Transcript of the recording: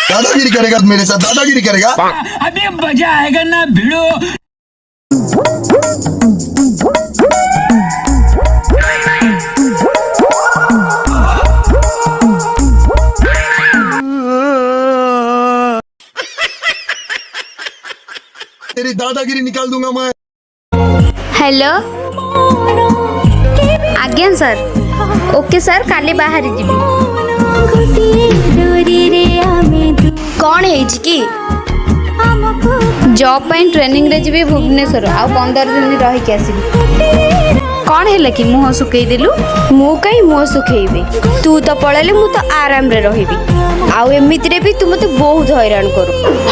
दादागिरी करेगा मेरे साथ, दादागिरी करेगा। अभी मजा आएगा ना भिड़ो। तेरी दादागिरी निकाल दूंगा मैं। हेलो आज्ञा सर। ओके सर काली बाहर जीवी। कौन है कि जॉब पाई ट्रेनिंग रे जीवी भुवनेश्वर आ 15 दिन रही के आसीबी। कौन है कि मुह सुखई देलु? मु कई मुह सुखेबे? तू तो पळले मु तो आराम रे रहिबी। आउ एमिति रे भी तू मते बहुत हैरान करू।